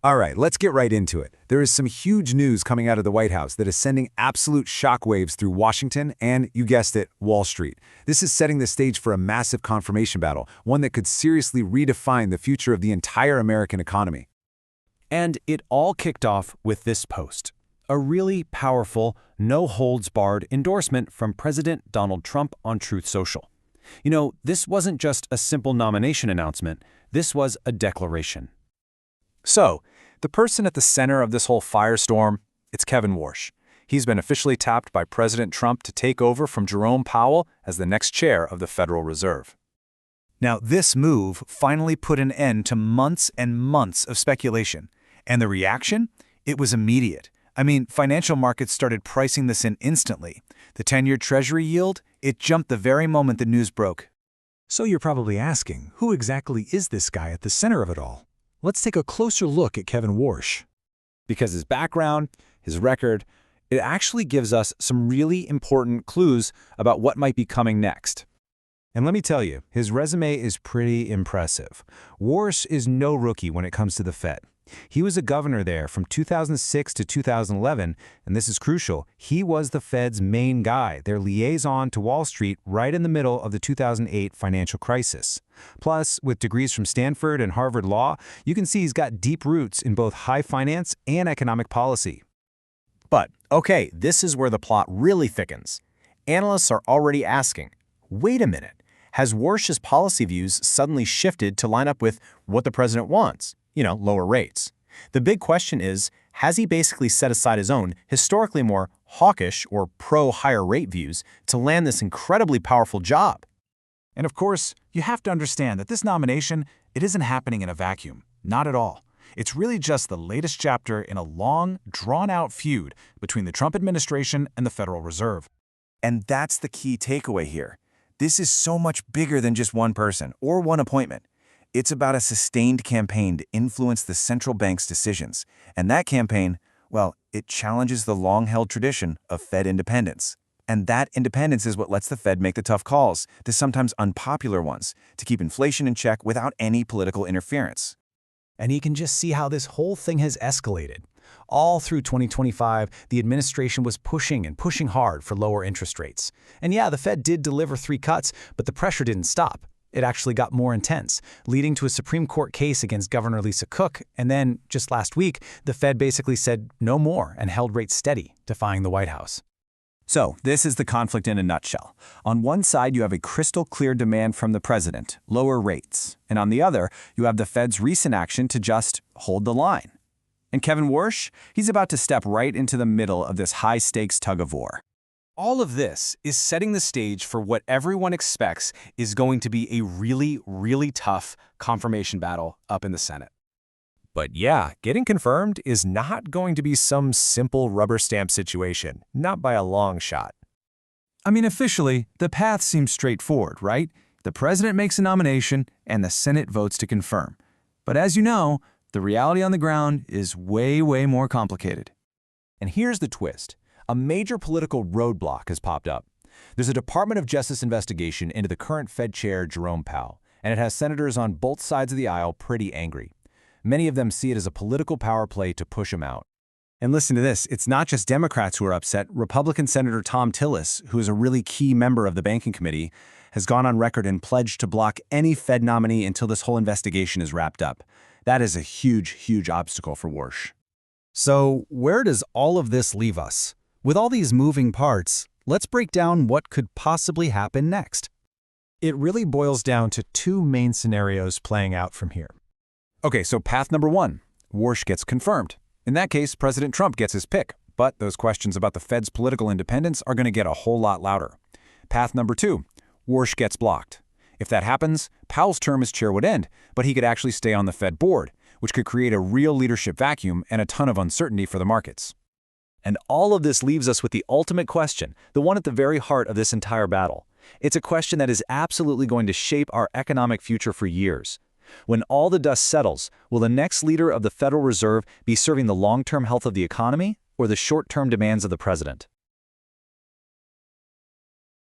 All right, let's get right into it. There is some huge news coming out of the White House that is sending absolute shockwaves through Washington and, you guessed it, Wall Street. This is setting the stage for a massive confirmation battle, one that could seriously redefine the future of the entire American economy. And it all kicked off with this post. A really powerful, no-holds-barred endorsement from President Donald Trump on Truth Social. You know, this wasn't just a simple nomination announcement. This was a declaration. So, the person at the center of this whole firestorm, it's Kevin Warsh. He's been officially tapped by President Trump to take over from Jerome Powell as the next chair of the Federal Reserve. Now, this move finally put an end to months and months of speculation. And the reaction? It was immediate. I mean, financial markets started pricing this in instantly. The 10-year Treasury yield, it jumped the very moment the news broke. So you're probably asking, who exactly is this guy at the center of it all? Let's take a closer look at Kevin Warsh. Because his background, his record, it actually gives us some really important clues about what might be coming next. And let me tell you, his resume is pretty impressive. Warsh is no rookie when it comes to the Fed. He was a governor there from 2006 to 2011, and this is crucial, he was the Fed's main guy, their liaison to Wall Street right in the middle of the 2008 financial crisis. Plus, with degrees from Stanford and Harvard Law, you can see he's got deep roots in both high finance and economic policy. But, okay, this is where the plot really thickens. Analysts are already asking, wait a minute, has Warsh's policy views suddenly shifted to line up with what the president wants? You know, lower rates. The big question is, has he basically set aside his own, historically more hawkish or pro-higher rate views to land this incredibly powerful job? And of course, you have to understand that this nomination, it isn't happening in a vacuum. Not at all. It's really just the latest chapter in a long, drawn-out feud between the Trump administration and the Federal Reserve. And that's the key takeaway here. This is so much bigger than just one person or one appointment. It's about a sustained campaign to influence the central bank's decisions. And that campaign, well, it challenges the long-held tradition of Fed independence. And that independence is what lets the Fed make the tough calls, the sometimes unpopular ones, to keep inflation in check without any political interference. And you can just see how this whole thing has escalated. All through 2025, the administration was pushing and pushing hard for lower interest rates. And yeah, the Fed did deliver 3 cuts, but the pressure didn't stop. It actually got more intense, leading to a Supreme Court case against Governor Lisa Cook, and then, just last week, the Fed basically said no more and held rates steady, defying the White House. So, this is the conflict in a nutshell. On one side, you have a crystal-clear demand from the president, lower rates. And on the other, you have the Fed's recent action to just hold the line. And Kevin Warsh, he's about to step right into the middle of this high-stakes tug-of-war. All of this is setting the stage for what everyone expects is going to be a really, really tough confirmation battle up in the Senate. But yeah, getting confirmed is not going to be some simple rubber stamp situation, not by a long shot. I mean, officially, the path seems straightforward, right? The president makes a nomination, and the Senate votes to confirm. But as you know, the reality on the ground is way, way more complicated. And here's the twist. A major political roadblock has popped up. There's a Department of Justice investigation into the current Fed chair, Jerome Powell, and it has senators on both sides of the aisle pretty angry. Many of them see it as a political power play to push him out. And listen to this, it's not just Democrats who are upset. Republican Senator Tom Tillis, who is a really key member of the Banking Committee, has gone on record and pledged to block any Fed nominee until this whole investigation is wrapped up. That is a huge, huge obstacle for Warsh. So where does all of this leave us? With all these moving parts, let's break down what could possibly happen next. It really boils down to 2 main scenarios playing out from here. Okay, so path number 1, Warsh gets confirmed. In that case, President Trump gets his pick, but those questions about the Fed's political independence are going to get a whole lot louder. Path number 2, Warsh gets blocked. If that happens, Powell's term as chair would end, but he could actually stay on the Fed board, which could create a real leadership vacuum and a ton of uncertainty for the markets. And all of this leaves us with the ultimate question, the one at the very heart of this entire battle. It's a question that is absolutely going to shape our economic future for years. When all the dust settles, will the next leader of the Federal Reserve be serving the long-term health of the economy or the short-term demands of the president?